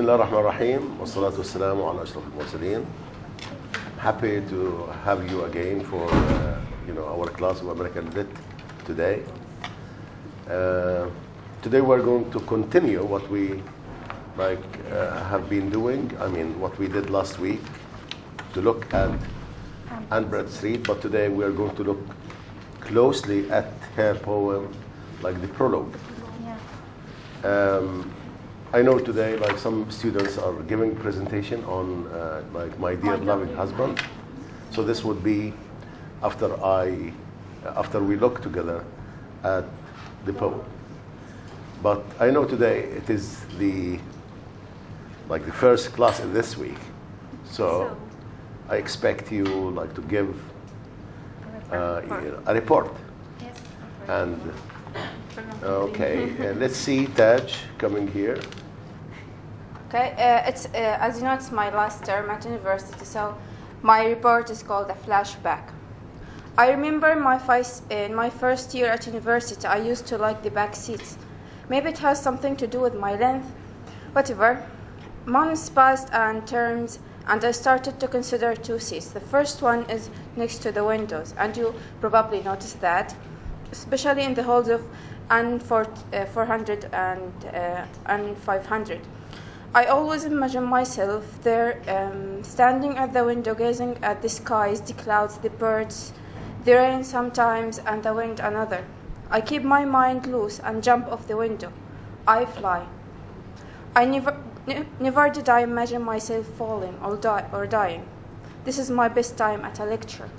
الله الرحمن الرحيم والصلاة والسلام على أشرف المرسلين. Happy to have you again for our class of American Lit today. Today we're going to continue what we have been doing. I mean, what we did last week to look at Anne Bradstreet, but today we are going to look closely at her poem, like the prologue. I know today, like some students are giving presentation on like my dear loving husband. So this would be after we look together at the poem. But I know today it is the first class in this week. So I expect you to give a report. Yes. And okay, let's see Taj coming here. Okay, it's as you know, it's my last term at university, so my report is called a flashback. I remember in my first year at university, I used to like the back seats. Maybe it has something to do with my length. Whatever. Months passed and terms, and I started to consider two seats. The first one is next to the windows, and you probably noticed that, especially in the halls of N 400 and 500. I always imagine myself there, standing at the window, gazing at the skies, the clouds, the birds, the rain sometimes, and the wind another. I keep my mind loose and jump off the window. I fly. I never did I imagine myself falling or dying. This is my best time at a lecture.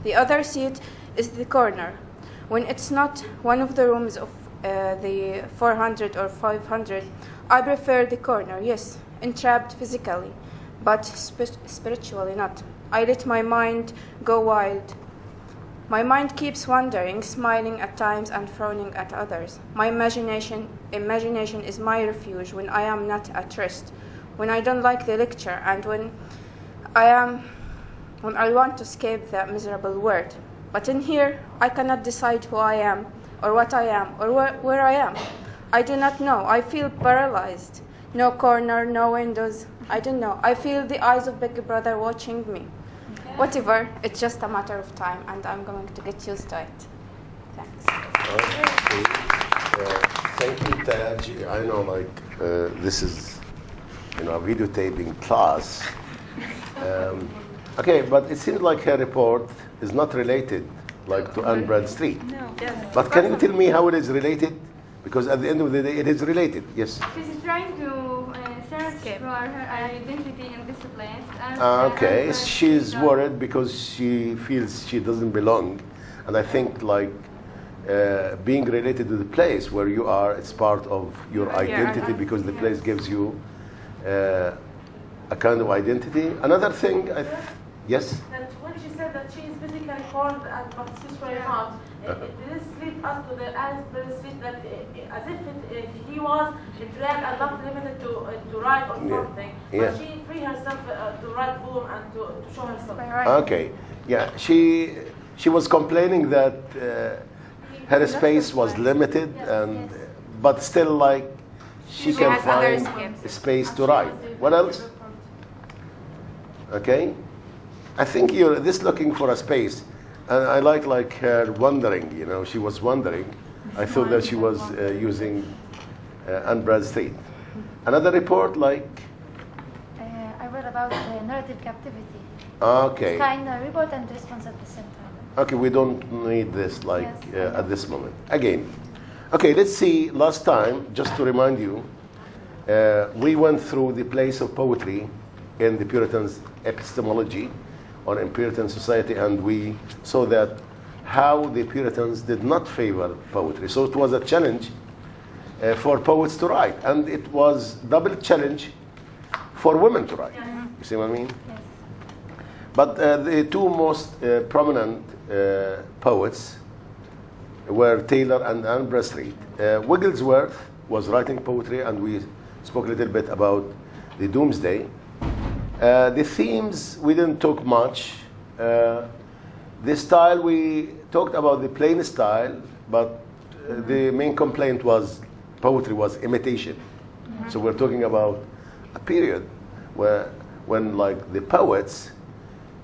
The other seat is the corner. When it's not one of the rooms of the 400 or 500, I prefer the corner, yes, entrapped physically, but spiritually not. I let my mind go wild. My mind keeps wandering, smiling at times and frowning at others. My imagination is my refuge when I am not at rest, when I don't like the lecture, and when I want to escape that miserable word. But in here, I cannot decide who I am, or what I am, or where I am. I do not know. I feel paralyzed. No corner, no windows. I don't know. I feel the eyes of Big Brother watching me. Whatever, it's just a matter of time, and I'm going to get used to it. Thanks. Thank you, Taj. I know, this is, a videotaping class. Okay, but it seems like her report is not related, to Anne Bradstreet. No. Yes. But can you tell me how it is related? Because at the end of the day, it is related. Yes. She's trying to search for her identity in this place. And, okay, she's worried because she feels she doesn't belong. And I think being related to the place where you are, it's part of your identity because the place gives you a kind of identity. Another thing, yes? That when she said that she is physically cold and but she's very hot, this leads us to the Anne Bradstreet that as if he was dragged and not limited to write or something, but she freed herself to write poem and to show herself. Okay, yeah, she was complaining that her space was limited, but still she can find space to write. What else? Okay, I think you're this looking for a space. And I like her wondering, she was wondering. I thought that she was using Anne Bradstreet. Another report I read about narrative captivity. Okay. It's kind of report and response at the same time. Okay, we don't need this at this moment. Again. Okay, let's see, last time, just to remind you, we went through the place of poetry in the Puritans' epistemology on in Puritan society, and we saw that how the Puritans did not favor poetry. So it was a challenge for poets to write, and it was double challenge for women to write. You see what I mean? Yes. But the two most prominent poets were Taylor and Anne Bradstreet. Wigglesworth was writing poetry, and we spoke a little bit about the Doomsday. The themes, we didn't talk much. The style, we talked about the plain style, but the main complaint was poetry was imitation. So we're talking about a period when like the poets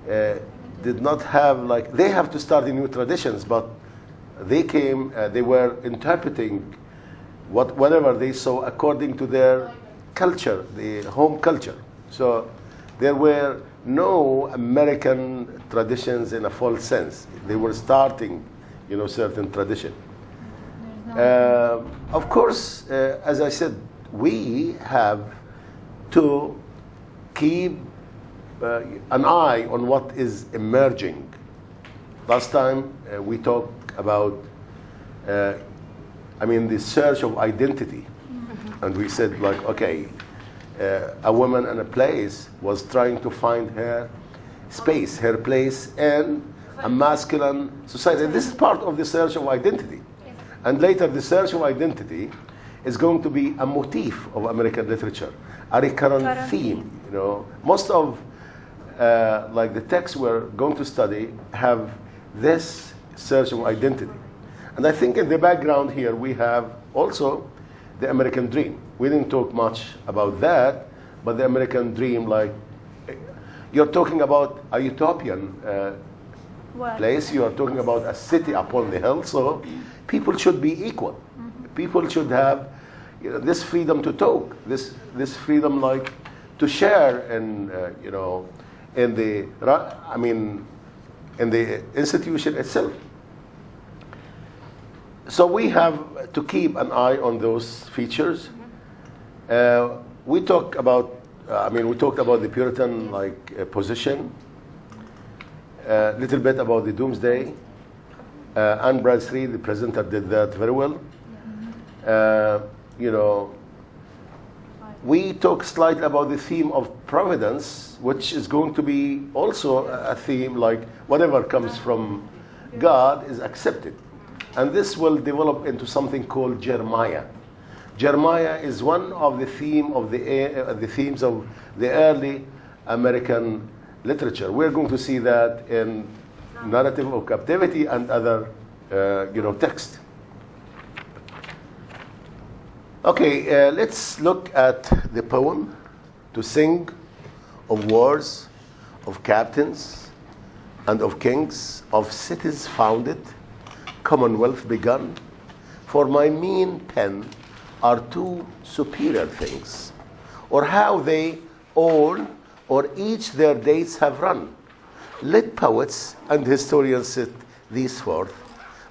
did not have, like, they have to start new traditions, but they were interpreting whatever they saw according to their culture, the home culture. So there were no American traditions in a full sense. They were starting, certain tradition. Of course, as I said, we have to keep an eye on what is emerging. Last time we talked about, the search of identity. And we said, like, okay, a woman in a place was trying to find her space, her place in a masculine society. This is part of the search of identity. And later, the search of identity is going to be a motif of American literature, a recurrent theme. Most of like the texts we're going to study have this search of identity. And I think in the background here we have also the American dream. We didn't talk much about that, but the American dream, like, you're talking about a utopian place. You are talking about a city upon the hill. So people should be equal. People should have this freedom to talk, this freedom, like, to share, and in the institution itself. So we have to keep an eye on those features. We talked about the Puritan position, a little bit about the Doomsday. Anne Bradstreet, the presenter, did that very well. We talk slightly about the theme of providence, which is going to be also a theme, like whatever comes from God is accepted. And this will develop into something called Jeremiah. Jeremiah is one of the themes of the early American literature. We're going to see that in Narrative of Captivity and other texts. Okay, let's look at the poem, To Sing of Wars, of Captains, and of Kings, of Cities Founded, Commonwealth begun. For my mean pen are two superior things, or how they all or each their dates have run. Let poets and historians set these forth.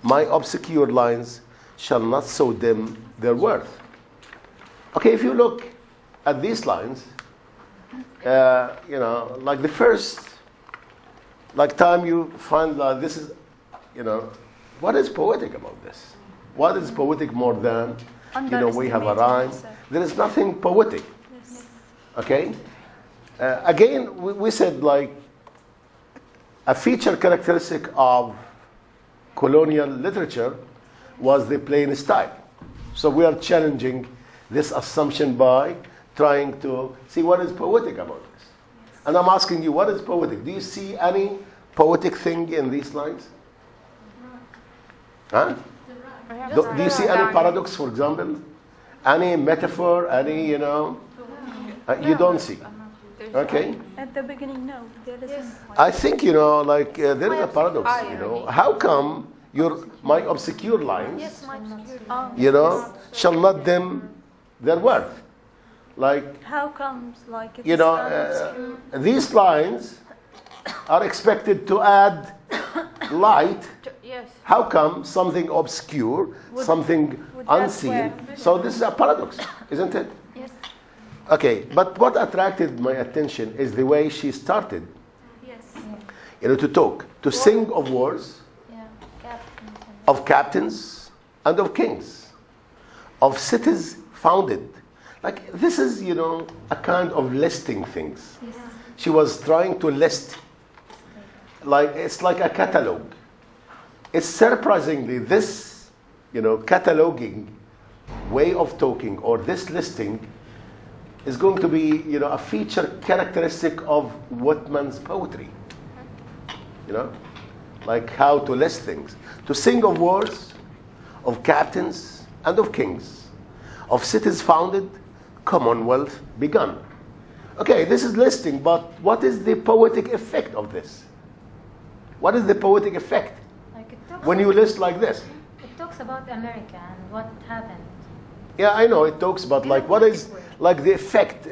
My obscure lines shall not so dim their worth. Okay, if you look at these lines, like the first, time you find that this is, what is poetic about this? What is poetic more than, we have a rhyme? There is nothing poetic. Okay? Again, we said, a feature characteristic of colonial literature was the plain style. So we are challenging this assumption by trying to see what is poetic about this. And I'm asking you, what is poetic? Do you see any poetic thing in these lines? Huh? Do you see any paradox, for example? Any metaphor? Any, you don't see. Okay? At the beginning, no. There isn't. I think, there is a paradox, How come my obscure lines, shall not dim their worth? How comes, it's these lines are expected to add light. Yes. How come something obscure, something unseen? So this is a paradox, isn't it? Yes. Okay, but what attracted my attention is the way she started. Yes. To talk, to sing of wars, of captains, and of kings, of cities founded. This is, a kind of listing things. Yes. She was trying to list, it's like a catalog. It's surprisingly this, cataloging way of talking, or this listing is going to be, a feature characteristic of Whitman's poetry. How to list things. To sing of wars, of captains, and of kings, of cities founded, Commonwealth begun. Okay, this is listing, but what is the poetic effect of this? What is the poetic effect Like it talks, when you list like this? it talks about America and what happened. Yeah, I know it talks about like what is like the effect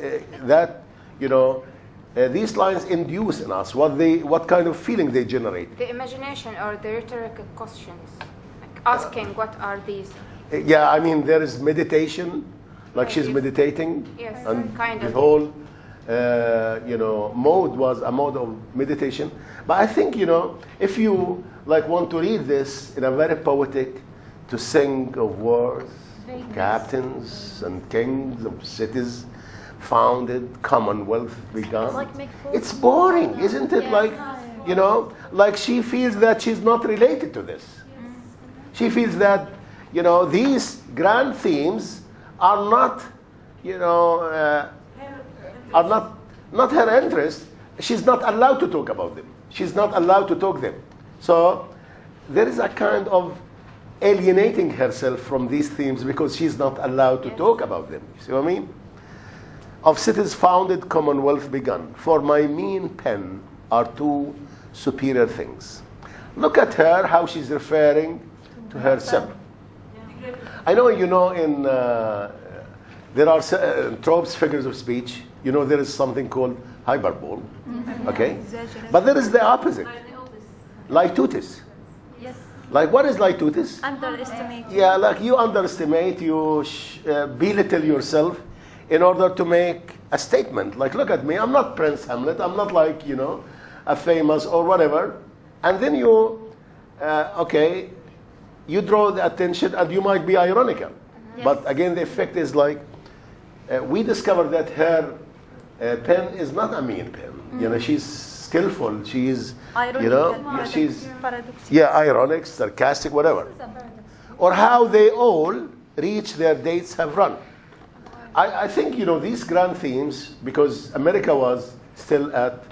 that these lines induce in us. What kind of feeling they generate? The imagination or the rhetorical questions, like asking what are these? Yeah, I mean there is meditation, like she's meditating. Yes, And kind the of. whole mode was a mode of meditation. But I think if you like want to read this in a very poetic, to sing of wars, Vagueness. captains and kings of cities founded, commonwealth begun. Like make full- It's boring, isn't it? Yeah. Like like she feels that she's not related to this. She feels that these grand themes are not are not her interest. She's not allowed to talk about them. She's not allowed to talk them. So there is a kind of alienating herself from these themes because she's not allowed to talk about them. You see what I mean? Of cities founded, commonwealth begun. For my mean pen are two superior things. Look at her, how she's referring to herself. I know in there are tropes, figures of speech. There is something called hyperbole. Okay? But there is the opposite. Litutis. Yes. Like what is litutis? Underestimate. Yeah, like you underestimate, you belittle yourself in order to make a statement. Like, look at me, I'm not Prince Hamlet, I'm not like, a famous or whatever. And then you, you draw the attention and you might be ironical. Yes. But again, the effect is like, we discovered that her pen is not a mean pen. She's skillful, she's, she's, ironic, sarcastic, whatever. It's a paradox. Or how they all reach their dates have run. I think, these grand themes, because America was still at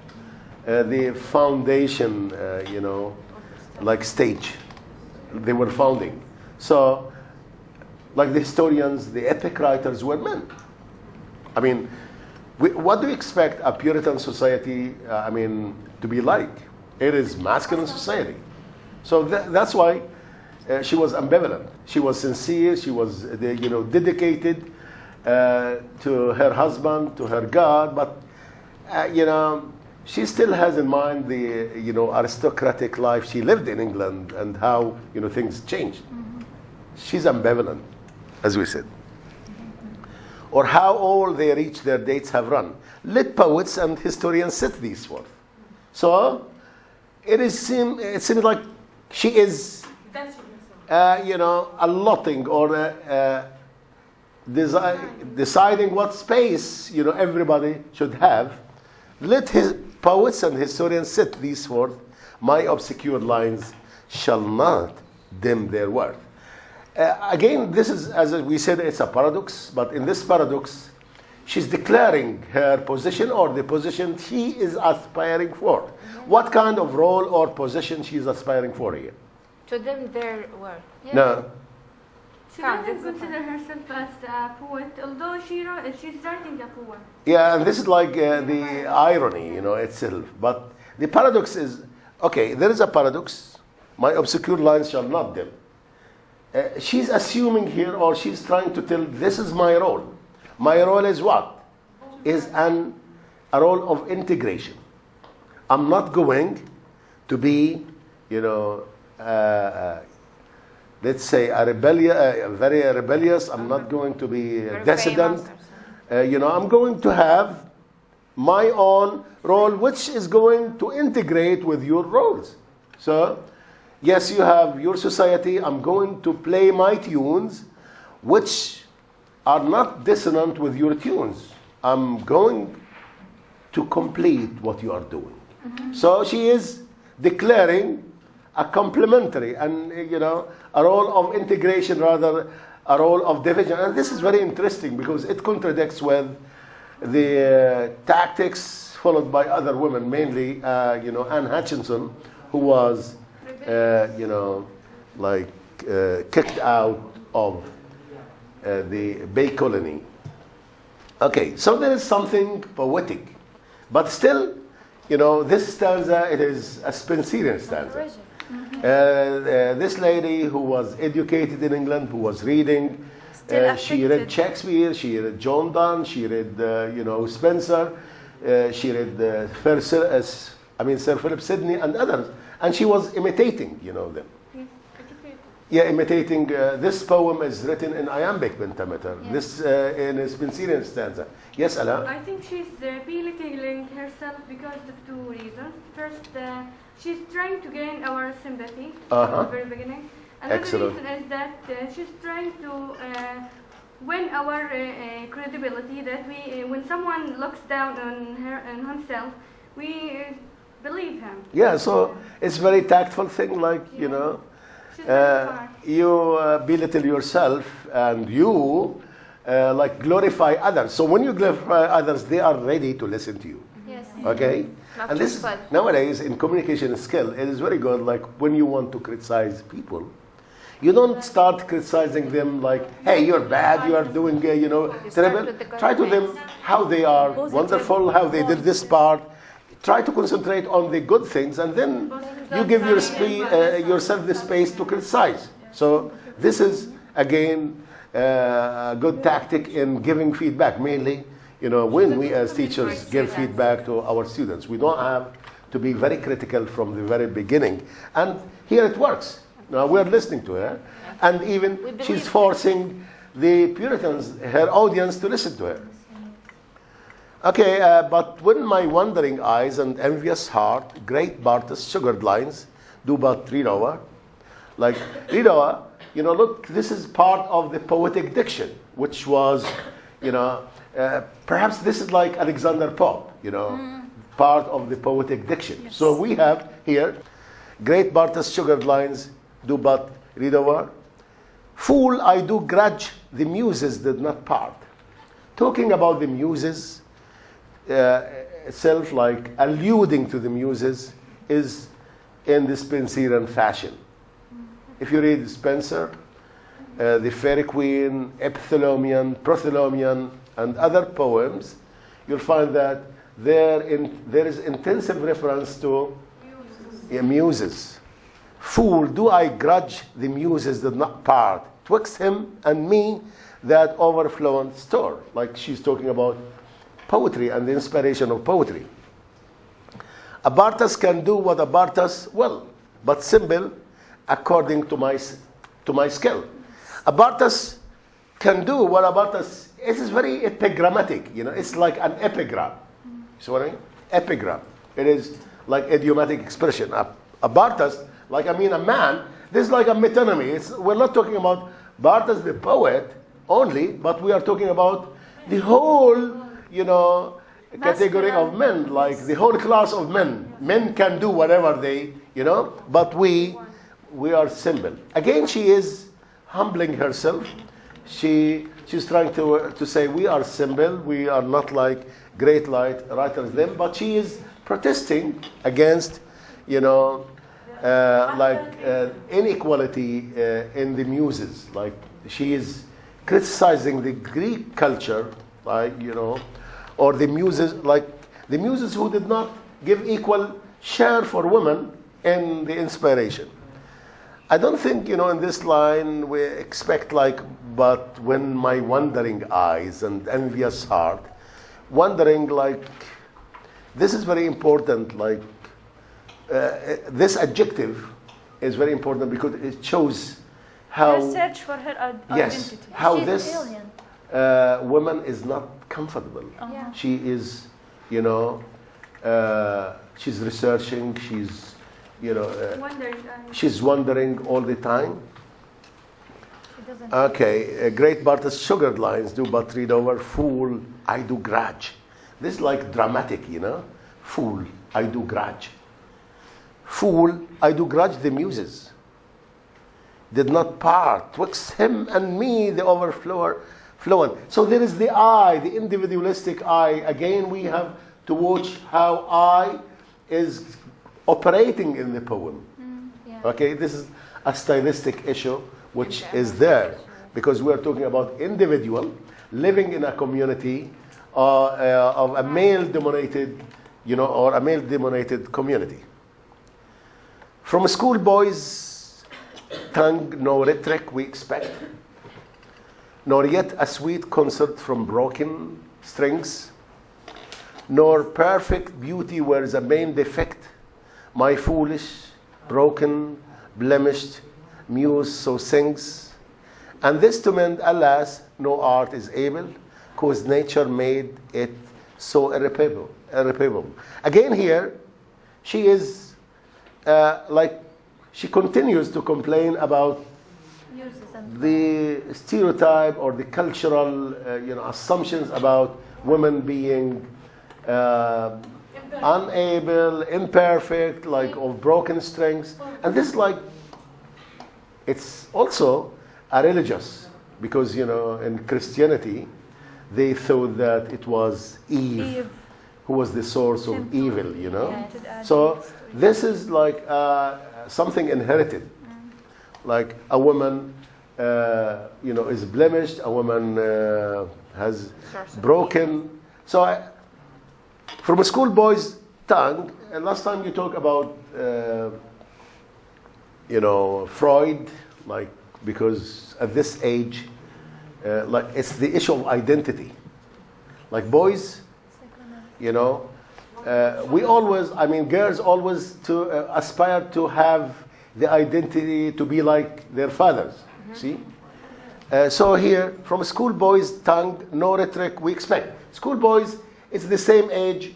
the foundation, like stage. They were founding. So, like the historians, the epic writers were men. I mean, what do you expect a Puritan society, to be like? It is masculine society. So that's why she was ambivalent. She was sincere. She was, dedicated to her husband, to her God. But, she still has in mind the, aristocratic life she lived in England and how, things changed. She's ambivalent, as we said. Or how all they reach their dates have run. Let poets and historians set these forth. So it seems like she is, allotting or deciding what space everybody should have. Let his poets and historians set these forth. My obscure lines shall not dim their worth. Again, this is, as we said, it's a paradox, but in this paradox, she's declaring her position or the position she is aspiring for. What kind of role or position she is aspiring for here? To them, their work. Yeah. No. She doesn't consider herself as a poet, although she's writing a poem. Yeah, and this is like the irony, itself. But the paradox is, okay, there is a paradox. My obscure lines shall not dim. She's assuming here, or she's trying to tell, this is my role. My role is what? Is a role of integration. I'm not going to be, let's say, very rebellious. I'm not going to be Very dissident. famous or I'm going to have my own role, which is going to integrate with your roles. So, yes, you have your society. I'm going to play my tunes, which are not dissonant with your tunes. I'm going to complete what you are doing. So she is declaring a complementary and, a role of integration rather a role of division. And this is very interesting because it contradicts with the tactics followed by other women, mainly, Anne Hutchinson, who was, kicked out of the Bay Colony Okay, so there is something poetic, but still, this stanza, it is a Spencerian stanza. This lady who was educated in England, who was reading, she read Shakespeare, she read John Donne, she read, Spencer, she read Sir Philip Sidney and others, and she was imitating, them. Yeah, imitating. This poem is written in iambic pentameter. Yes. This in a Spencerian stanza. Yes, Ala? I think she's belittling herself because of two reasons. First, she's trying to gain our sympathy at the very beginning. Another reason is that she's trying to win our credibility. That when someone looks down on her and himself, we believe him. Yeah, so it's very tactful thing, like you belittle yourself and you glorify others. So when you glorify others, they are ready to listen to you. Yes. Okay? Not And this yourself. nowadays in communication skill, it is very good. Like when you want to criticize people, you don't start criticizing them like, hey, you're bad, you are doing, terrible. Try to them how they are wonderful, how they did this part. Try to concentrate on the good things, and then you give yourself the space to criticize. So this is, again, a good tactic in giving feedback. Mainly, when we as teachers give feedback to our students, we don't have to be very critical from the very beginning. And here it works. Now we're listening to her, and even she's forcing the Puritans, her audience, to listen to her. Okay, but when my wandering eyes and envious heart, great Bartus sugared lines, do but read over. Like, read over, look, this is part of the poetic diction, which was, perhaps this is like Alexander Pope, part of the poetic diction. Yes. So we have here, great Bartus sugared lines, do but read over. Fool, I do grudge, the muses did not part. Talking about the muses, itself, like alluding to the muses, is in the Spencerian fashion. If you read Spencer, the Fairy Queen, Epithalamion, Prothalomion, and other poems, you'll find that there is intensive reference to muses. Fool, do I grudge the muses did not part, twixt him and me that overflowing store. Like she's talking about poetry and the inspiration of poetry. A Bartus can do what a Bartus will, but symbol according to my skill. A Bartus can do what a Bartus. It is very epigrammatic, It's like an epigram. See what I mean? Epigram. It is like idiomatic expression. A Bartus, a man. This is like a metonymy. We're not talking about Bartus the poet only, but we are talking about the whole category of men, like the whole class of men. Men can do whatever they, but we are symbol. Again, she is humbling herself. She's trying to say we are symbol. We are not like great writers them, but she is protesting against, inequality in the muses. Like she is criticizing the Greek culture, or the muses, who did not give equal share for women in the inspiration. I don't think, in this line we expect but when my wandering eyes and envious heart, wandering, this is very important, this adjective is very important because it shows how Her search for her yes, identity. how She's this alien. woman is not comfortable. Yeah. She is, she's researching, she's, she's wondering all the time. She doesn't. Okay, great Bartus sugared lines do but read over. Fool, I do grudge. This is like dramatic, Fool, I do grudge. Fool, I do grudge the muses. Did not part twixt him and me, the overflower. So there is the I, the individualistic I. Again, we have to watch how I is operating in the poem. Yeah. Okay, this is a stylistic issue which is there because we are talking about individual living in a community of a male-dominated, or a male-dominated community. From a schoolboy's tongue, no rhetoric we expect, nor yet a sweet concert from broken strings, nor perfect beauty where the main defect, my foolish, broken, blemished muse so sings. And this to mend, alas, no art is able, cause nature made it so irreparable. Again here, she is she continues to complain about the stereotype or the cultural assumptions about women being unable, imperfect, of broken strengths. And this it's also a religious, because in Christianity they thought that it was Eve who was the source of evil, So this is something inherited. Like a woman, is blemished. A woman has broken. So, from a schoolboy's tongue, and last time you talked about, Freud, because at this age, it's the issue of identity. Like boys, we always, girls always aspire to have the identity to be like their fathers. See? So here, from a schoolboy's tongue, no rhetoric we expect. Schoolboys, it's the same age,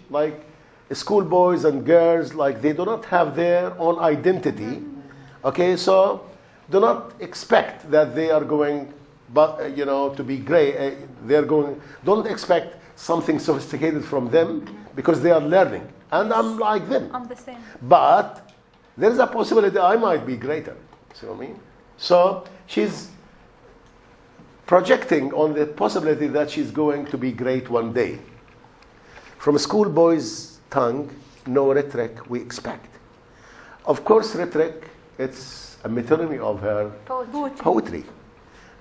schoolboys and girls, they do not have their own identity. Okay, so do not expect that they are going, to be great. Don't expect something sophisticated from them, because they are learning. And I'm like them. I'm the same. But there is a possibility I might be greater. See what I mean? So she's projecting on the possibility that she's going to be great one day. From a schoolboy's tongue, no rhetoric we expect. Of course, rhetoric, it's a metonymy of her poetry.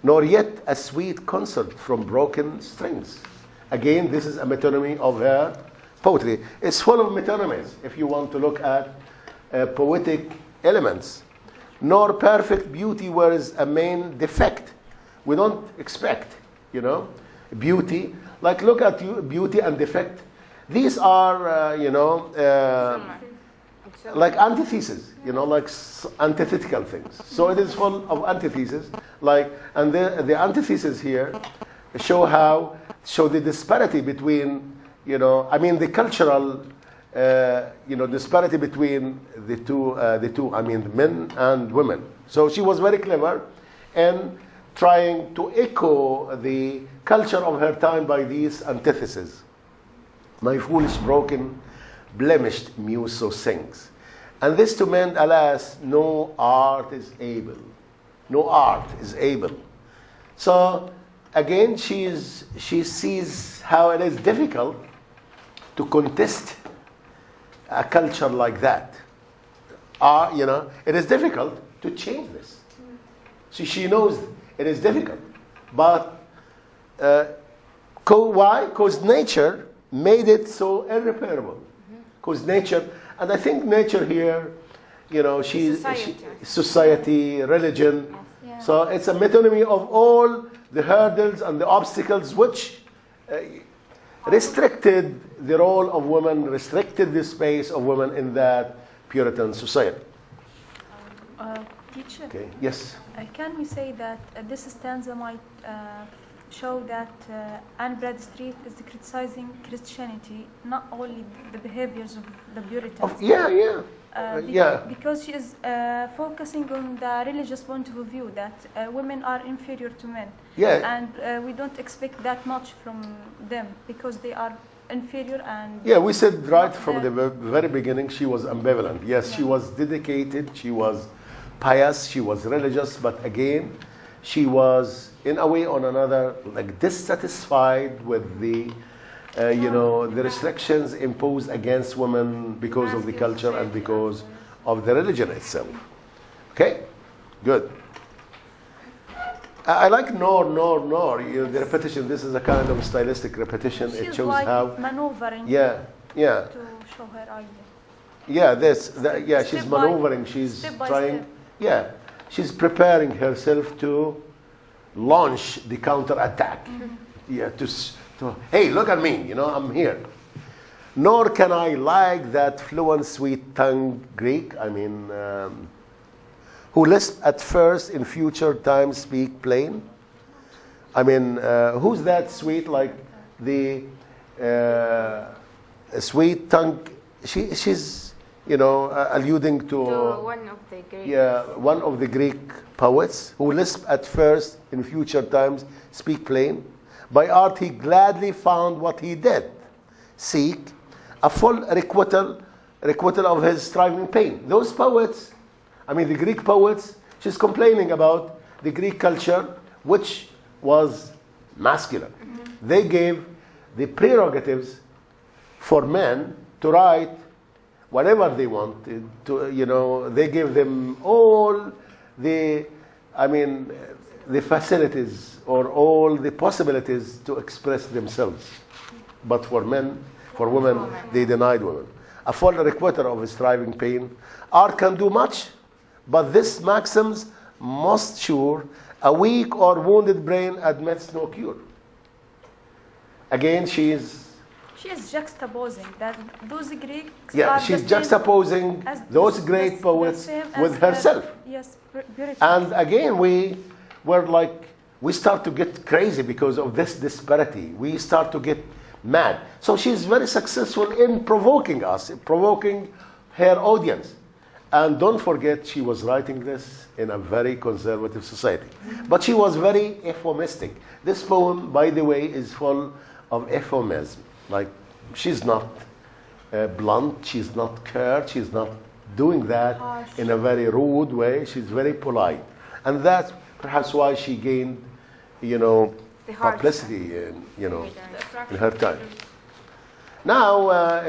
Nor yet a sweet concert from broken strings. Again, this is a metonymy of her poetry. It's full of metonymies if you want to look at poetic elements. Nor perfect beauty where is a main defect. We don't expect, beauty. Look at you, beauty and defect. These are, antitheses, antithetical things. So it is full of antitheses. And the antitheses here show the disparity between, the cultural, disparity between the two, men and women. So she was very clever in trying to echo the culture of her time by these antitheses. My foolish, broken, blemished muse so sings. And this to mend, alas, no art is able. No art is able. So, again, she sees how it is difficult to contest a culture like that. It is difficult to change this. So she knows it is difficult. But why? Because nature made it so irreparable. Because nature, and I think nature here, society, religion. Yes. Yeah. So it's a metonymy of all the hurdles and the obstacles which restricted the role of women, restricted the space of women in that Puritan society. Teacher, Okay. Yes. can we say that this stanza might show that Anne Bradstreet is criticizing Christianity, not only the behaviors of the Puritans? Because she is focusing on the religious point of view that women are inferior to men. Yeah. And we don't expect that much from them because they are inferior and... Yeah, we said right from the very beginning she was ambivalent. Yes, she was dedicated, she was pious, she was religious, but again, she was in a way or another dissatisfied with the the restrictions imposed against women because of the culture and because of the religion itself. Okay, good. I like nor. The repetition. This is a kind of stylistic repetition. It She's shows like how. maneuvering Yeah. to show her idea. Yeah, she's Step by- maneuvering. She's step by trying. step. Yeah, she's preparing herself to launch the counter attack. Yeah, to hey, look at me. You know, I'm here. Nor can I like that fluent, sweet-tongued Greek. I mean, who lisp at first, in future times speak plain. I mean, who's that sweet? Like the sweet-tongued. She's alluding to one of the Greek. yeah, one of the Greek poets who lisp at first, in future times speak plain. By art he gladly found what he did seek, a full requital of his striving pain. Those poets, I mean the Greek poets, she's complaining about the Greek culture, which was masculine. They gave the prerogatives for men to write whatever they wanted to, they gave them all the facilities or all the possibilities to express themselves. But for women, they denied women. A full requital of striving pain. Art can do much, but this maxim's most sure. A weak or wounded brain admits no cure. Again, she is juxtaposing that those Greeks. yeah, are she's the same juxtaposing as those the- great the poets same with as herself. Yes, beautiful. And again, we start to get crazy because of this disparity. We start to get mad. So she's very successful in provoking us, provoking her audience. And don't forget, she was writing this in a very conservative society. But she was very euphemistic. This poem, by the way, is full of euphemism. Like, she's not blunt, she's not curt, she's not doing that in a very rude way. She's very polite. And that's perhaps why she gained, publicity in her time. Now,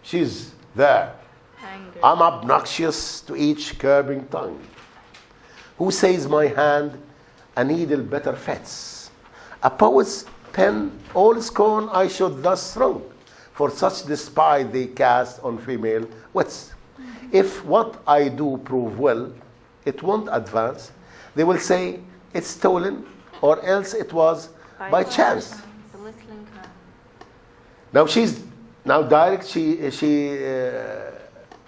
she's there. Angry. I'm obnoxious to each curbing tongue. Who says my hand a needle better fits? A poet's pen all scorn I should thus throng. For such despite they cast on female wits. If what I do prove well, it won't advance. They will say it's stolen, or else it was by chance. Belittling her. Now she's direct.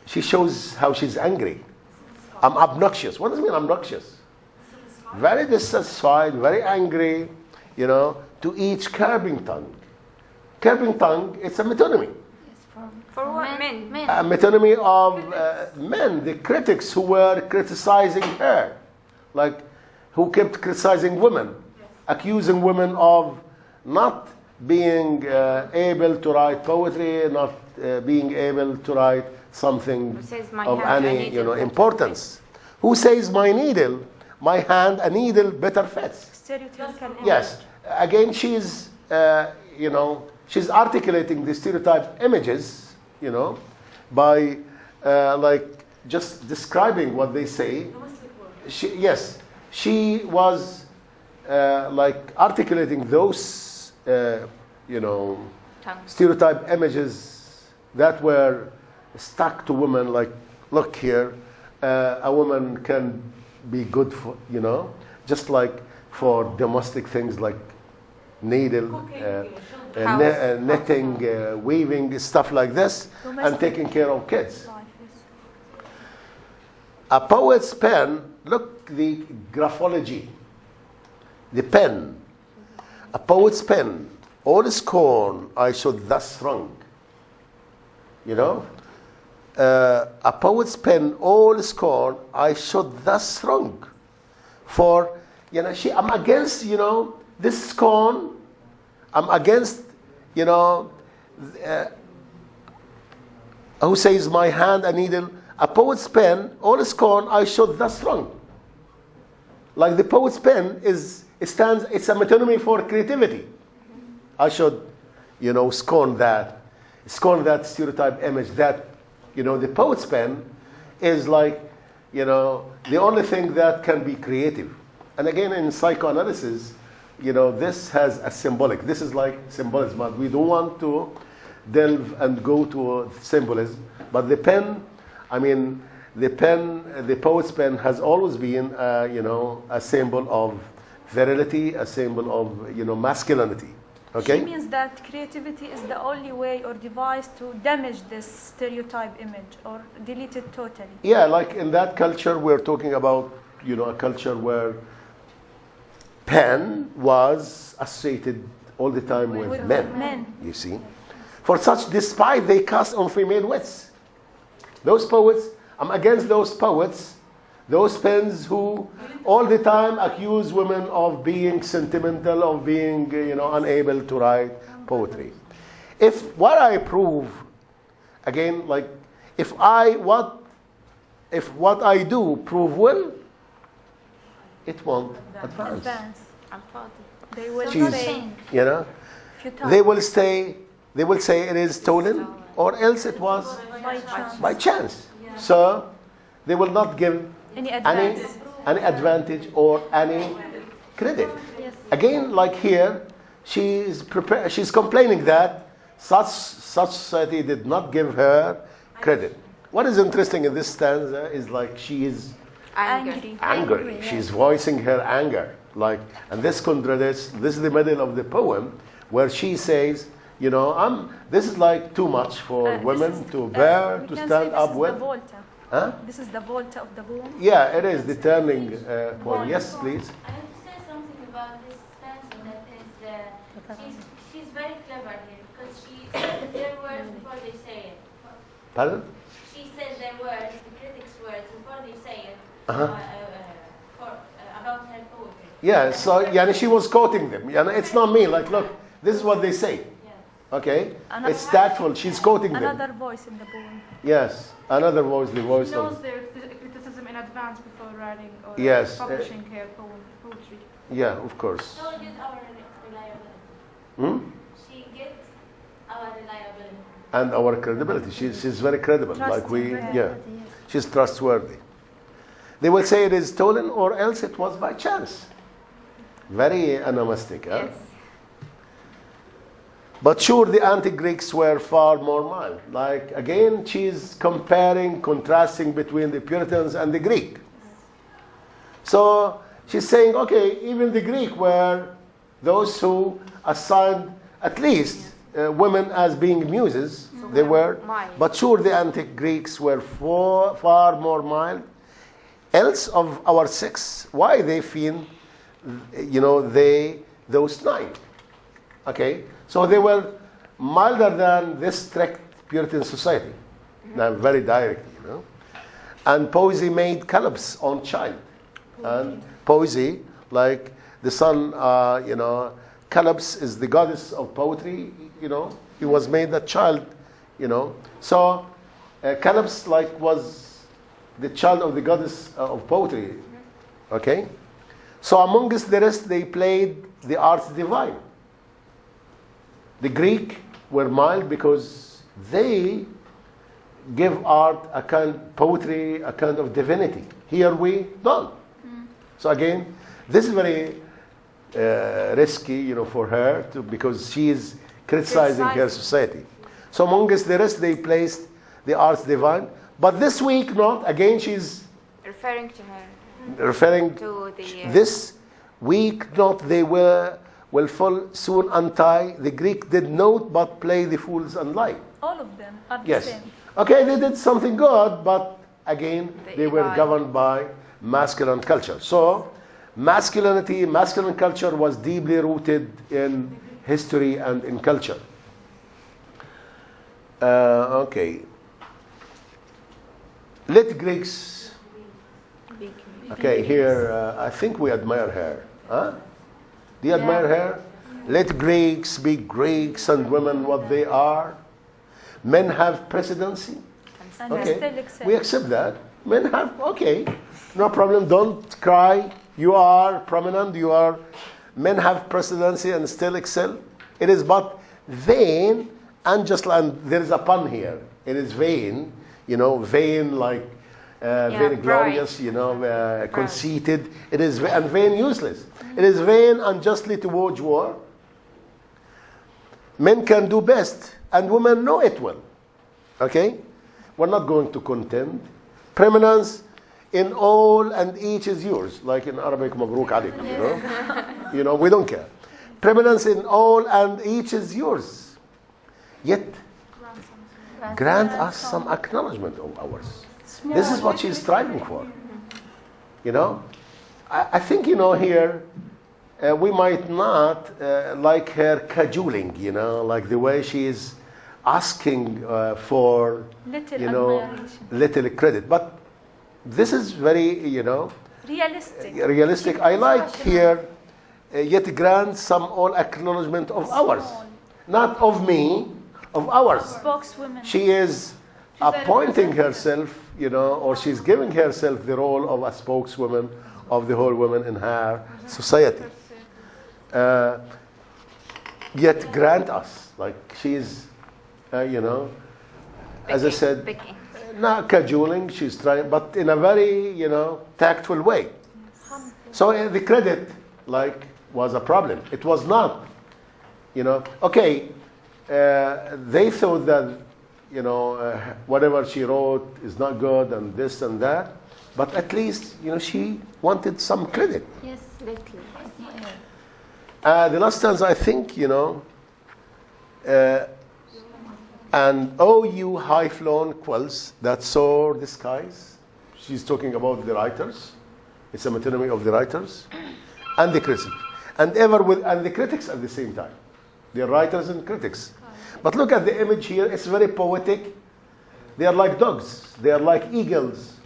She shows how she's angry. I'm obnoxious. What does it mean, obnoxious? Very dissatisfied, very angry, to each curbing tongue. Curbing tongue, it's a metonymy. For what? Men. A metonymy of men, the critics who were criticizing her. Like, who kept criticizing women, accusing women of not being able to write poetry, not being able to write something of any importance. Who says my hand a needle better fits? Stereotypical image. Yes. Again, she's she's articulating the stereotype images, by just describing what they say. She was articulating those stereotype images that were stuck to women. Like, look here, a woman can be good for just like for domestic things like needle, knitting, weaving, stuff like this, and taking care of kids. A poet's pen, look the graphology, the pen. A poet's pen, all scorn I should thus throng. A poet's pen, all scorn I should thus throng. For, I'm against, this scorn. I'm against, who says my hand a needle. A poet's pen, all scorn I should thus throng. Like the poet's pen it's a metonymy for creativity. I should, scorn that stereotype image that, the poet's pen is like, the only thing that can be creative. And again, in psychoanalysis, this has a symbolic. This is like symbolism, but we don't want to delve and go to symbolism. But the pen, the poet's pen has always been, a symbol of virility, a symbol of, masculinity. Okay? She means that creativity is the only way or device to damage this stereotype image or delete it totally. Yeah, like in that culture, we're talking about, a culture where pen was associated all the time with men. You see? For such, despite they cast on female wits. Those poets, I'm against those poets, those pens who all the time accuse women of being sentimental, of being, unable to write poetry. If what I prove, again, like, if what I do prove well, it won't advance. They will She's, say, they will say it is stolen, or else it was by chance. So they will not give any any advantage or any credit. Again, like here, she's complaining that such society did not give her credit. What is interesting in this stanza is like she is angry. She's voicing her anger. And this contradicts. This is the middle of the poem where she says, this is like too much for women to bear, to stand up with. Huh? This is the volta of the poem. Yeah, it is the turning point. Yes, please. I have to say something about this stanza. That is, she's very clever here because she said their words before they say it. Pardon? She said their words, the critics' words, before they say it about her poetry. Yeah, so she was quoting them. It's not me. Like, look, this is what they say. Okay? It's tactful. She's quoting them. Another voice in the poem. Yes, another voice, the voice She knows of... their criticism in advance before writing or Yes, publishing her poetry. Yeah, of course. So get our reliability. She gets our reliability. And our credibility. She's very credible. She's trustworthy. They will say it is stolen or else it was by chance. Very animistic, huh? Yes. But sure, the anti-Greeks were far more mild. Like, again, she's contrasting between the Puritans and the Greek. So she's saying, okay, even the Greek were those who assigned at least women as being muses. They were. But sure, the anti-Greeks were far more mild. Else of our sex, why they feel, those nine. Okay? So they were milder than this strict Puritan society. Now, very direct, And poesy made Caleb's own child. And poesy, like the son, Caleb's is the goddess of poetry, He was made that child, So Caleb's was the child of the goddess of poetry. Okay? So amongst the rest, they played the arts divine. The Greek were mild because they give art poetry a kind of divinity. Here we don't. So again, this is very risky, for her because she is criticizing her society. So amongst the rest, they placed the arts divine. But this week, not. Again, she's referring to her. Referring to the this week, not. They will fall soon untie. The Greek did not but play the fools and lie. All of them are the Yes. same. Okay, they did something good, but again, they were evil. governed by masculine culture. So, masculine culture was deeply rooted in history and in culture. Okay. Let Greeks. Okay, here, I think we admire her. Huh? Do you admire her? Let Greeks be Greeks and women what they are. Men have presidency. And Okay, still accept. we accept that. Men have, okay, no problem. Don't cry. You are prominent. Men have presidency and still excel. It is but vain and there is a pun here. It is vain, vain like, vainglorious, conceited. It is and vain, useless. It is vain unjustly to wage war. Men can do best, and women know it well. Okay, we're not going to contend. Preeminence in all and each is yours, like in Arabic, "Mabruk alaykum." We don't care. Preeminence in all and each is yours. Yet, grant us some acknowledgement of ours. This is what she's striving for. I think, here, we might not like her cajoling, like the way she is asking for, little credit. But this is very, realistic. I like here, yet grant some all acknowledgement of ours. Not of me, of ours. Spokeswoman. She is appointing herself, or she's giving herself the role of a spokeswoman of the whole women in her society. Yet grant us, like she's, as I said, not cajoling, she's trying, but in a very, tactful way. So the credit, was a problem. It was not, okay, they thought that, whatever she wrote is not good and this and that, but at least, she wanted some credit. Yes, lately. The last stanza, I think, and oh, you high-flown quills that soar the skies. She's talking about the writers. It's a metonymy of the writers and the critics, and the critics at the same time. The writers and critics. But look at the image here. It's very poetic. They are like dogs. They are like eagles.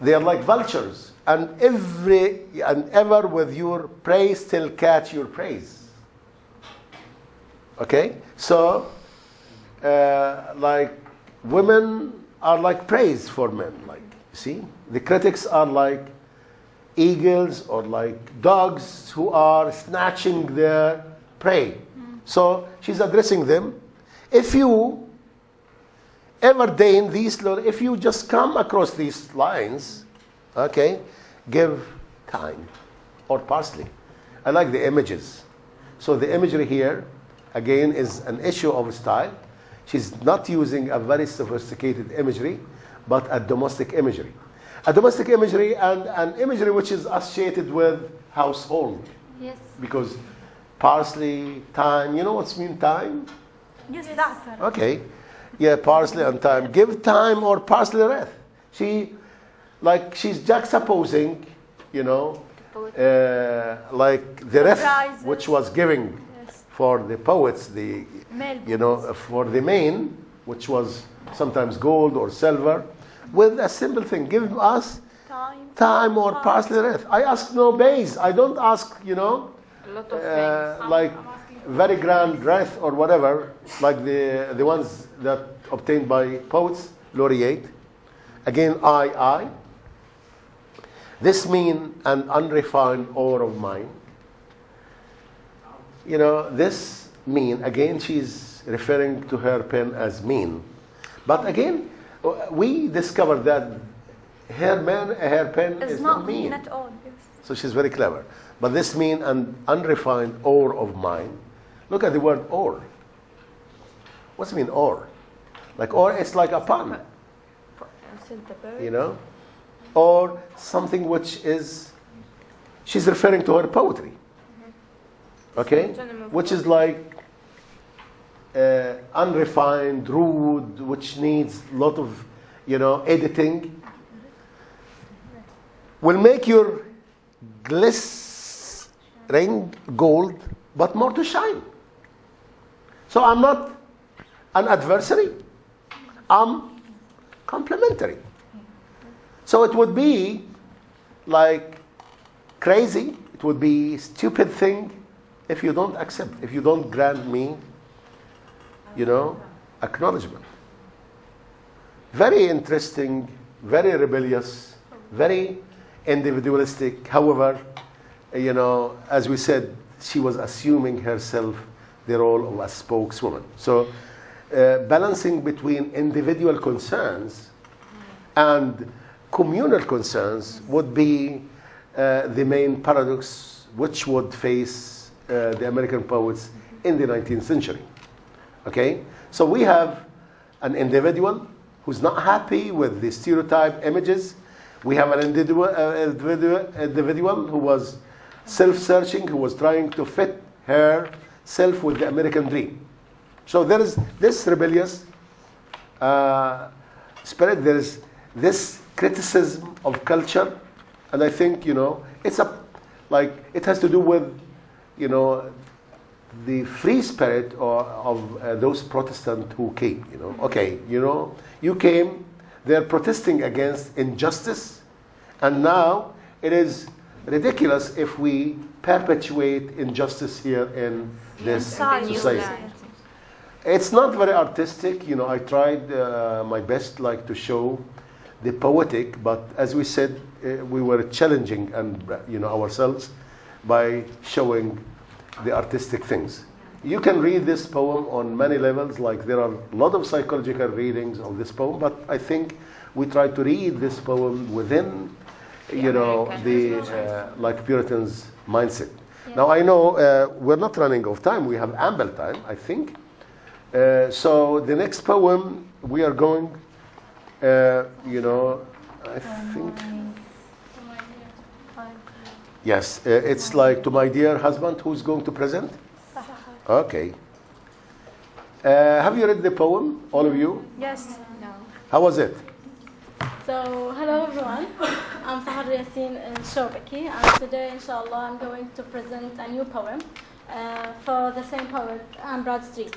They are like vultures. And ever with your praise still catch your praise. Okay? So, women are like praise for men. See? The critics are like eagles or like dogs who are snatching their prey. So she's addressing them. If you ever deign these, if you just come across these lines, okay, give time or parsley. I like the images. So the imagery here, again, is an issue of style. She's not using a very sophisticated imagery, but a domestic imagery. A domestic imagery and an imagery which is associated with household. Yes. Because parsley, thyme, you know what's mean thyme? Yes, that. Okay. Yeah, parsley and thyme. Give thyme or parsley wreath. She's juxtaposing, like the wreath which was giving for the poets, for the main, which was sometimes gold or silver, with a simple thing. Give us thyme or parsley wreath. I ask no base. I don't ask, A lot of things. like very grand wreath or whatever, like the ones that obtained by poets laureate. Again, I. This mean an unrefined ore of mine. This mean, again, she's referring to her pen as mean. But again, we discovered that her pen is not mean at all. Yes. So she's very clever. But this mean an unrefined ore of mine. Look at the word ore. What's it mean, ore? Like ore, it's like a pun. Or something which is, she's referring to her poetry. Okay? Which is like unrefined, rude, which needs a lot of, editing. Will make your glistering gold, but more to shine. So I'm not an adversary. I'm complementary. So it would be like crazy, it would be stupid thing if you don't accept, if you don't grant me, acknowledgement. Very interesting, very rebellious, very individualistic. However, as we said, she was assuming herself the role of a spokeswoman. So balancing between individual concerns and communal concerns would be the main paradox which would face the American poets in the 19th century. Okay? So we have an individual who's not happy with the stereotype images. We have an individual who was self-searching, who was trying to fit herself with the American dream. So there is this rebellious spirit. There is this criticism of culture, and I think it has to do with the free spirit of those Protestants who came. Okay, you came. They're protesting against injustice, and now it is ridiculous if we perpetuate injustice here in this society. It's not very artistic. I tried my best to show the poetic, but as we said, we were challenging ourselves by showing the artistic things. You can read this poem on many levels. There are a lot of psychological readings of this poem, but I think we try to read this poem within the Puritans mindset. Yeah. Now I know we're not running out of time. We have ample time, I think. So the next poem we are going, I think. Yes, it's To My Dear Husband. Who's going to present? Okay. Have you read the poem, all of you? Yes. No. How was it? So, hello everyone. I'm Sahar Yassin Shobaki, and today, inshallah, I'm going to present a new poem for the same poet, Bradstreet.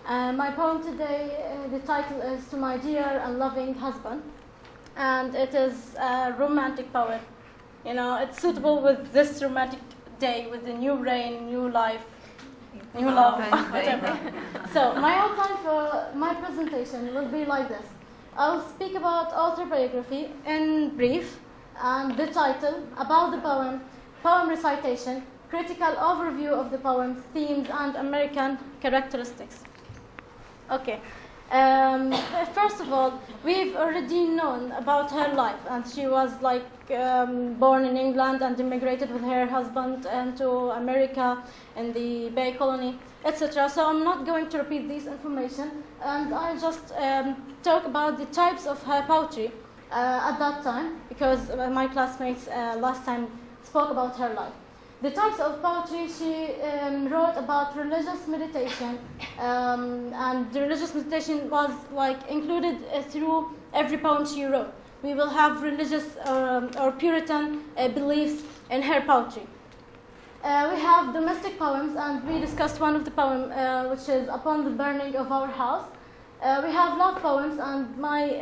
My poem today, the title is To My Dear and Loving Husband, and it is a romantic poem. It's suitable with this romantic day, with the new rain, new life, new love, whatever. So my outline for my presentation will be like this. I'll speak about autobiography in brief, and the title, about the poem, poem recitation, critical overview of the poem's themes and American characteristics. Okay. First of all, we've already known about her life, and she was born in England and immigrated with her husband to America in the Bay Colony, etc. So I'm not going to repeat this information, and I'll just talk about the types of her poetry at that time, because my classmates last time spoke about her life. The types of poetry she wrote about religious meditation, and the religious meditation was included through every poem she wrote. We will have religious or Puritan beliefs in her poetry. We have domestic poems, and we discussed one of the poems, which is Upon the Burning of Our House. We have love poems, and my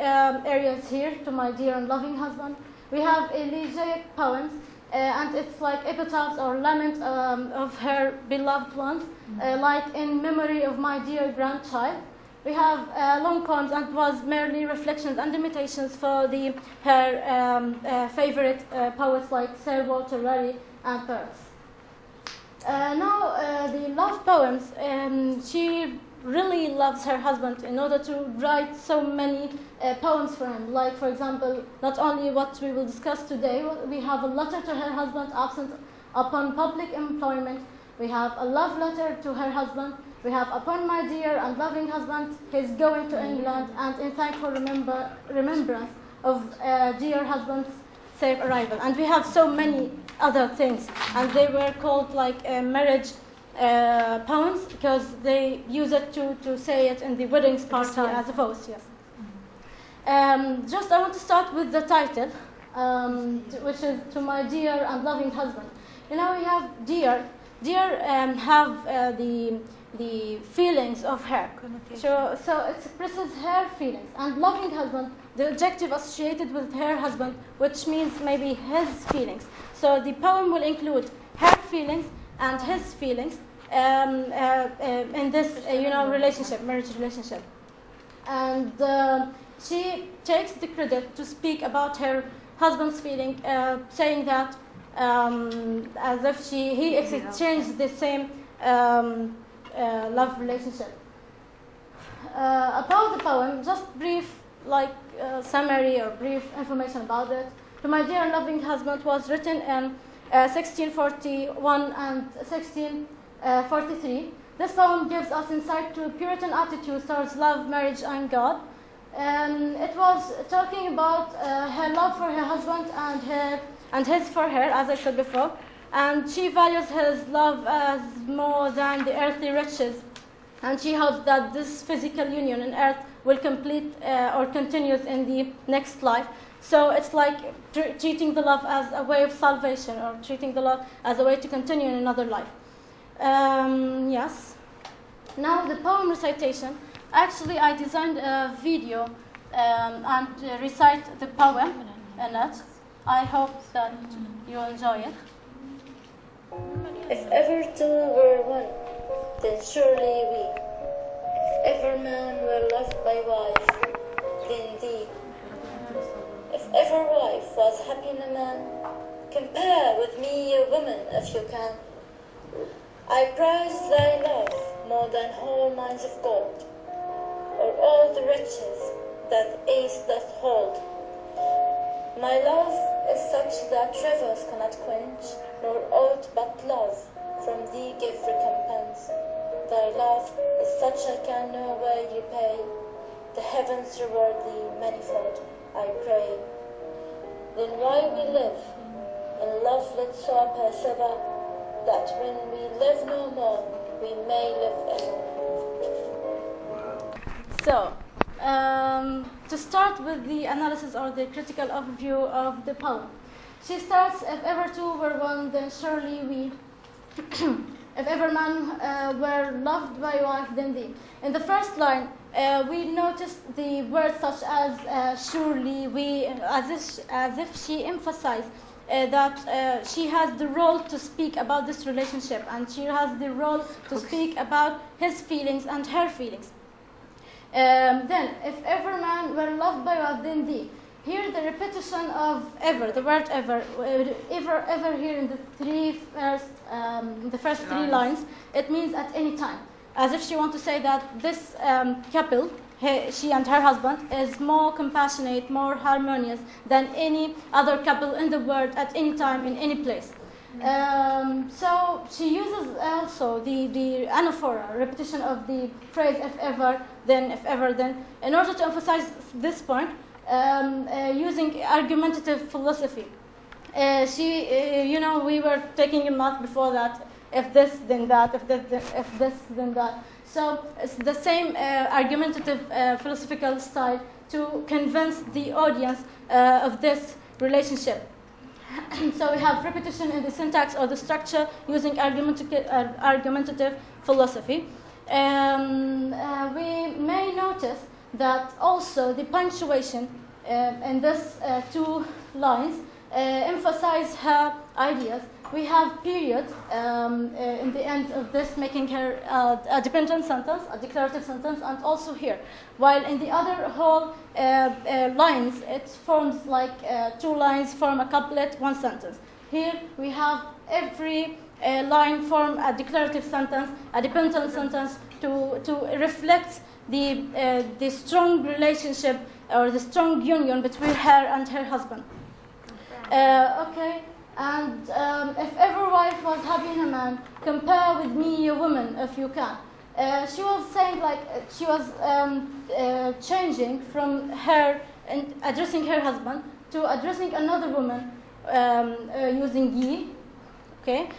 area is here, To My Dear and Loving Husband. We have elegiac poems, and it's epitaphs or laments of her beloved ones, In Memory of My Dear Grandchild. We have long poems, and was merely reflections and imitations for her favorite poets like Sir Walter Raleigh and Peirce. Now, the love poems, she really loves her husband in order to write so many poems for him. For example, not only what we will discuss today, we have a letter to her husband absent upon public employment. We have a love letter to her husband. We have Upon My Dear and Loving Husband, he's going to England, and in thankful remembrance of dear husband's safe arrival. And we have so many other things, and they were called marriage poems, because they use it to say it in the weddings party as a vows. Yes. I want to start with the title, which is To My Dear and Loving Husband. We have dear. Dear have the feelings of her. So it expresses her feelings. And loving husband, the adjective associated with her husband, which means maybe his feelings. So the poem will include her feelings and his feelings in this relationship, marriage relationship. And she takes the credit to speak about her husband's feeling, saying that as if he exchanged the same love relationship. About the poem, just brief summary or brief information about it. To My Dear and Loving Husband was written in 1641 and 1643. This poem gives us insight to Puritan attitudes towards love, marriage, and God. It was talking about her love for her husband and his for her, as I said before. And she values his love as more than the earthly riches. And she hopes that this physical union on earth will complete or continues in the next life. So it's like treating the love as a way of salvation, or treating the love as a way to continue in another life. Yes. Now the poem recitation. Actually, I designed a video and recite the poem in it. I hope that you enjoy it. If ever two were one, then surely we. If ever man were loved by wife, then thee. If ever wife was happy in a man, compare with me a woman if you can. I prize thy love more than whole mines of gold, or all the riches that earth doth hold. My love is such that rivers cannot quench, nor aught but love from thee give recompense. Thy love is such I can no way repay. The heavens reward thee manifold, I pray. Then why we live, in love let so persevere, that when we live no more, we may live ever. So, to start with the analysis or the critical overview of the poem. She starts, if ever two were one, then surely we. If ever man were loved by wife, then thee. In the first line, we notice the words such as surely, we, as if she emphasized that she has the role to speak about this relationship, and she has the role to speak about his feelings and her feelings. Then, if ever man were loved by wife, then thee. Here, the repetition of ever, the word ever here in the first three lines, it means at any time, as if she wants to say that this couple, she and her husband, is more compassionate, more harmonious than any other couple in the world at any time, in any place. So she uses also the anaphora, repetition of the phrase if ever, then, in order to emphasize this point, using argumentative philosophy. We were taking in math before that, if this, then that, if this, then that. So it's the same argumentative philosophical style to convince the audience of this relationship. So we have repetition in the syntax or the structure using argumentative philosophy. We may notice that also the punctuation in this two lines emphasize her ideas. We have period in the end of this, making her a dependent sentence, a declarative sentence, and also here. While in the other whole lines, it forms like two lines form a couplet, one sentence. Here we have every line form a declarative sentence, a dependent sentence to reflect the strong relationship or the strong union between her and her husband. Okay. And if ever wife was happy in a man, compare with me a woman if you can. She was saying like she was changing from her and addressing her husband to addressing another woman using ye. Okay,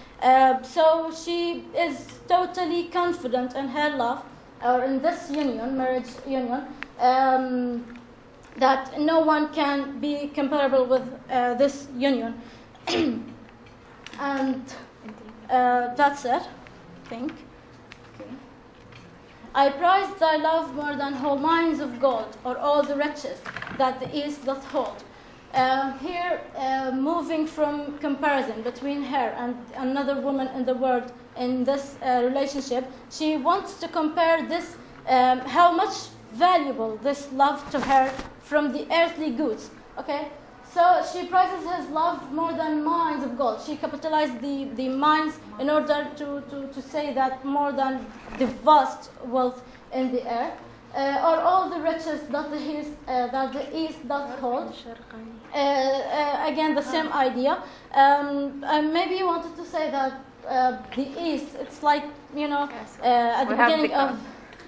so she is totally confident in her love or in this union, marriage union, that no one can be comparable with this union. And that's it, I think. Okay. I prize thy love more than whole mines of gold, or all the riches that the east doth hold. Here, moving from comparison between her and another woman in the world in this relationship, she wants to compare this, how much valuable this love to her from the earthly goods. Okay. So she prizes his love more than mines of gold. She capitalized the mines in order to say that more than the vast wealth in the earth. or all the riches that the East does hold. Again, the same idea. Maybe you wanted to say that the East, it's like, you know, at the beginning of,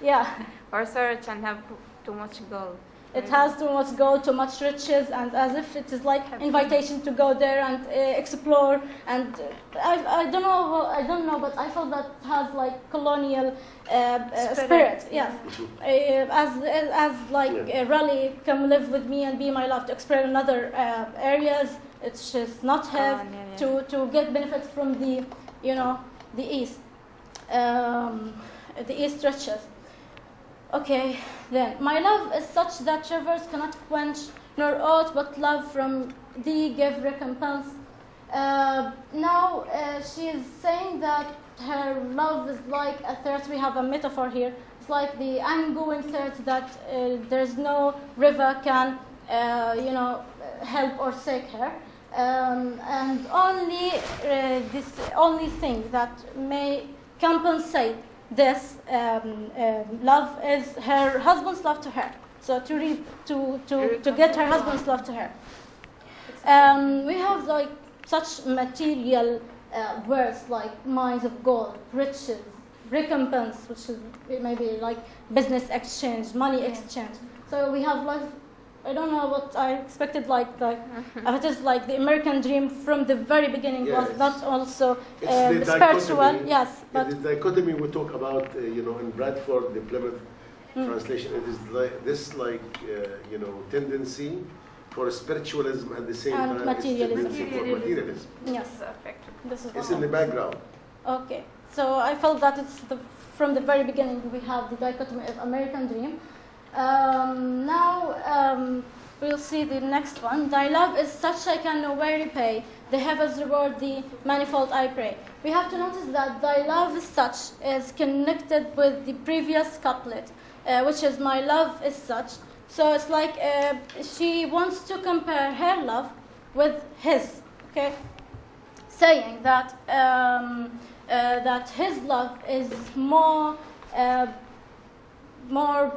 yeah. Or search and have too much gold. It has too much gold, too much riches, and as if it is like invitation to go there and explore. And I don't know, but I felt that has like colonial spirit. Yes, as like really come live with me and be my love to explore another areas. It's just not have to get benefits from the, you know, the East, the East riches. Okay, then. My love is such that rivers cannot quench, nor aught but love from thee give recompense. Now she is saying that her love is like a thirst. We have a metaphor here. It's like the ongoing thirst that there's no river can, you know, help or save her. And only this only thing that may compensate this love is her husband's love to her. So to get her husband's love to her. We have like such material words like mines of gold, riches, recompense, which is maybe like business exchange, money exchange. So we have like, I don't know what I expected, like it is like the American dream from the very beginning was not also spiritual. Yes, but the dichotomy we talk about, you know, in Bradford, the Plymouth translation, it is like this, like you know, tendency for spiritualism at the same time materialism. it's tendency for materialism. Yes, this is it's in the background. Okay, so I felt that it's from the very beginning we have the dichotomy of American dream. Now we'll see the next one. Thy love is such I can nowhere repay. The heavens reward thee, manifold I pray. We have to notice that thy love is such is connected with the previous couplet, which is my love is such. So it's like she wants to compare her love with his. Okay, saying that that his love is more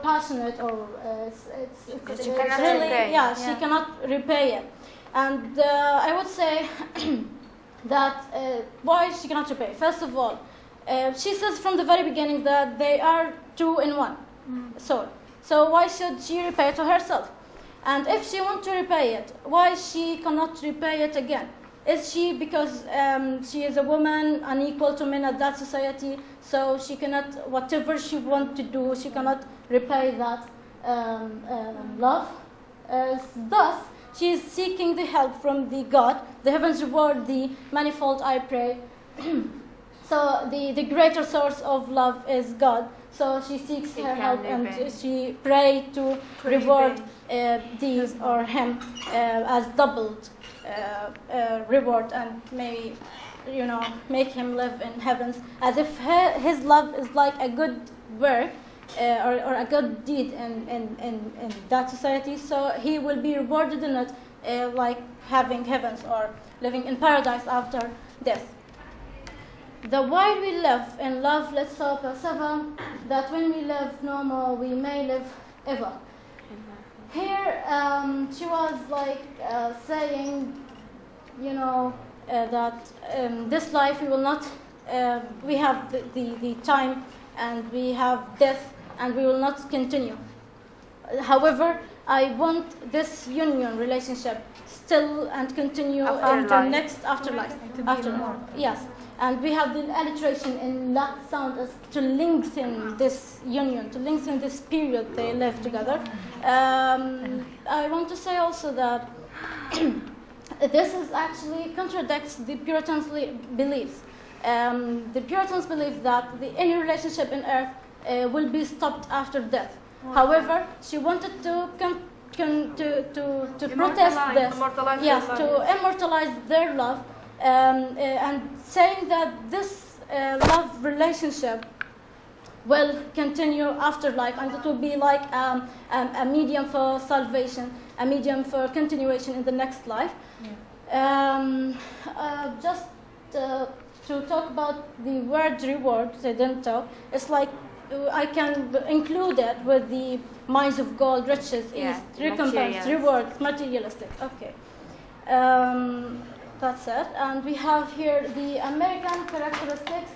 passionate, or it's she cannot really, repay. she cannot repay it. And I would say that why she cannot repay. First of all, she says from the very beginning that they are two in one soul. So why should she repay to herself? And if she wants to repay it, why she cannot repay it again? Is she because she is a woman unequal to men at that society, so she cannot, whatever she wants to do, she cannot repay that love? Thus, she is seeking the help from the God. The heavens reward thee, manifold I pray. So the greater source of love is God. So she seeks her help and she prays to reward these or him as doubled reward, and may, you know, make him live in heavens, as if his love is like a good work or a good deed in that society. So he will be rewarded in it, like having heavens or living in paradise after death. The while we live in love, let's hope persevere, that when we live no more, we may live ever. Here, she was like saying, you know, that this life we will not, we have the time and we have death and we will not continue. However, I want this union relationship still and continue in the next afterlife. Yes. And we have the alliteration in that sound as to lengthen this union, to lengthen this period they live together. I want to say also that this is actually contradicts the Puritans' beliefs. The Puritans believe that any relationship in earth will be stopped after death. However, she wanted to protest this, to immortalize their love. And saying that this love relationship will continue after life, and it will be like a medium for salvation, a medium for continuation in the next life. Just to talk about the word reward, they didn't talk. It's like I can include it with the mines of gold, riches, Yeah, east, recompense, materials. rewards, materialistic. Okay. That's it. And we have here the American characteristics.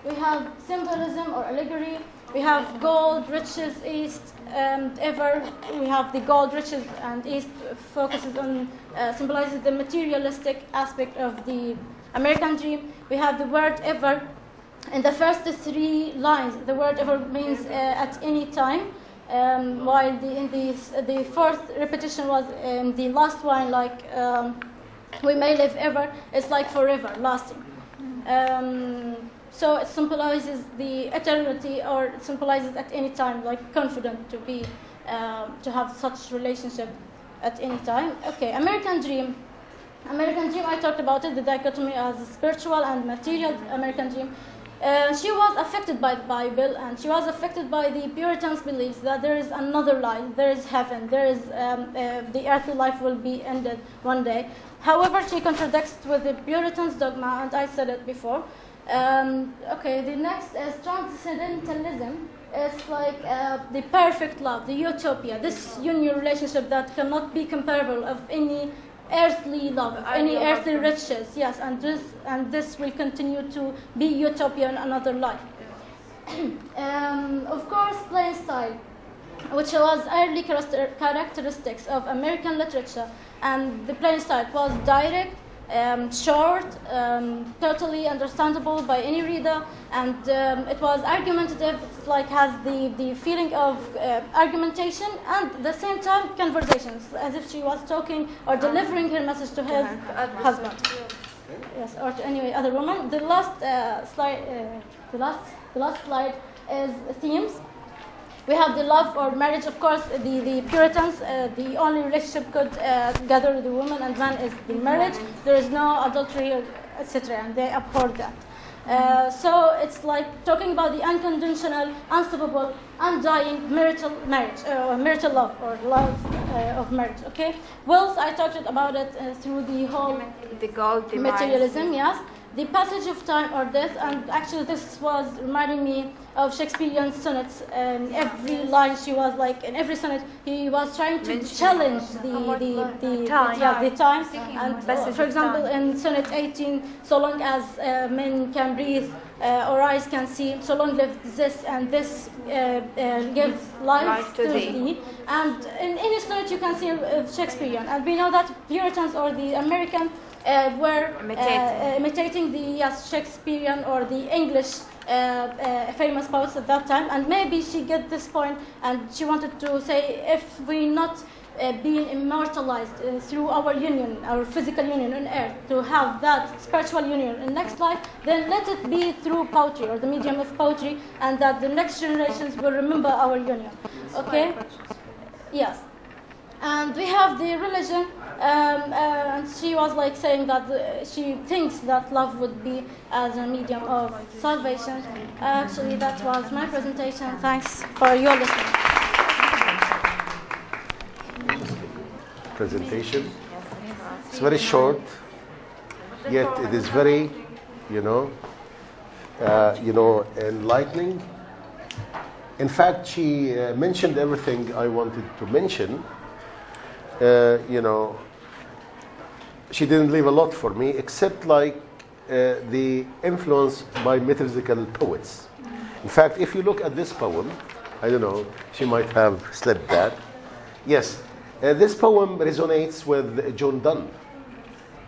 We have symbolism or allegory. We have gold, riches, east, ever. We have the gold, riches, and east focuses on, symbolizes the materialistic aspect of the American dream. We have the word ever. In the first three lines, the word ever means at any time. While the fourth repetition was in the last one, like we may live ever, it's like forever, lasting. So it symbolizes the eternity, or it symbolizes at any time, like confident to be, to have such relationship at any time. Okay, American dream. American dream, I talked about it, the dichotomy as spiritual and material American dream. She was affected by the Bible, and she was affected by the Puritans' beliefs that there is another life, there is heaven, there is the earthly life will be ended one day. However, she contradicts with the Puritans' dogma, and I said it before. Okay, the next is transcendentalism. It's like the perfect love, the utopia, this union relationship that cannot be comparable of any earthly love, any earthly riches, yes, and this will continue to be utopia in another life. Of course, plain style, which was early characteristics of American literature, and the plain style was direct, short, totally understandable by any reader, and it was argumentative, like has the feeling of argumentation, and at the same time conversations, as if she was talking or delivering her message to his husband, yes, or to any other woman. The last slide, the last slide is themes. We have the love or marriage. Of course, the Puritans, the only relationship could gather the woman and man is the marriage. There is no adultery, etc., and they abhor that. So it's like talking about the unconditional, unstoppable, undying marital marriage, marital love, or love of marriage. Okay. Wealth, I talked about it through the whole The gold, the materialism. Yes. The passage of time or death, and actually this was reminding me of Shakespearean sonnets. Every line she was like, in every sonnet he was trying to challenge the time. And for example, in sonnet 18, so long as men can breathe or eyes can see, so long live this, and this gives life to thee. And in any sonnet you can see Shakespearean, and we know that Puritans or the American were imitating the Shakespearean or the English famous poets at that time, and maybe she get this point, and she wanted to say, if we not being immortalized through our union, our physical union on earth, to have that spiritual union in next life, then let it be through poetry or the medium of poetry, and that the next generations will remember our union. Okay? Yes. And we have the religion, and she was like saying that she thinks that love would be as a medium of salvation. Actually, that was my presentation. Thanks for your listening. Presentation. It's very short, yet it is very, enlightening. In fact, she mentioned everything I wanted to mention. She didn't leave a lot for me, except like the influence by metaphysical poets. In fact, if you look at this poem, I don't know, she might have slipped that. Yes, this poem resonates with John Donne.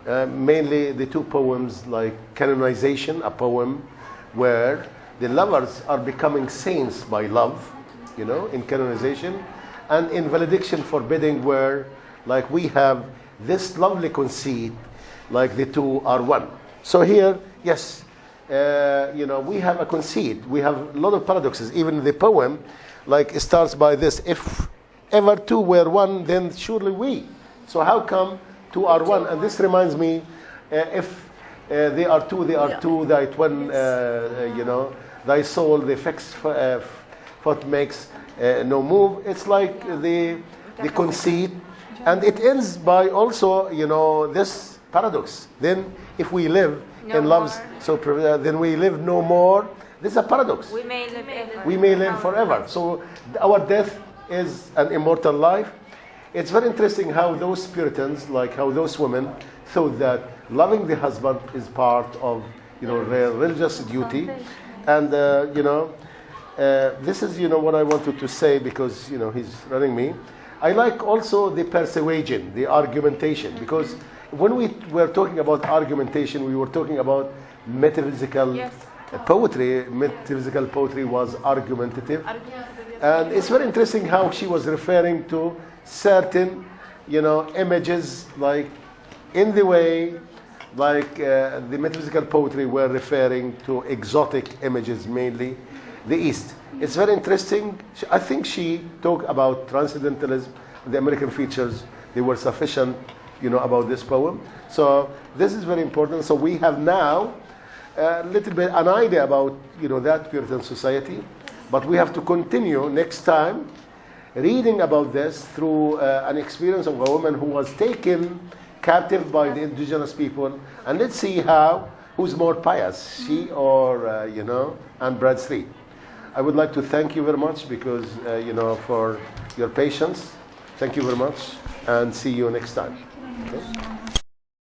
Mainly the two poems like Canonization, a poem where the lovers are becoming saints by love, in canonization, and in Valediction Forbidding, where like we have this lovely conceit, like the two are one. So here, yes, we have a conceit. We have a lot of paradoxes. Even the poem, like it starts by this: if ever two were one, then surely we. So how come two are one? And this reminds me, if they are two, they are two. That one, thy soul, the fixed foot makes no move. It's like the conceit. And it ends by also, this paradox. Then if we live No and loves, more. so then we live no more. This is a paradox. We may live ever. We may live forever. So our death is an immortal life. It's very interesting how those Puritans, like how those women, thought that loving the husband is part of, their religious duty. And, this is, what I wanted to say because, he's running me. I like also the persuasion, the argumentation, because when we were talking about argumentation, we were talking about metaphysical poetry. Metaphysical poetry was argumentative. And it's very interesting how she was referring to certain, images, like in the way, like the metaphysical poetry were referring to exotic images, mainly the East. It's very interesting. I think she talked about transcendentalism, the American features. They were sufficient, about this poem. So this is very important. So we have now a little bit an idea about, that Puritan society. But we have to continue next time reading about this through an experience of a woman who was taken captive by the indigenous people. And let's see who's more pious, she or, Anne Bradstreet. I would like to thank you very much because, for your patience. Thank you very much and see you next time. Okay?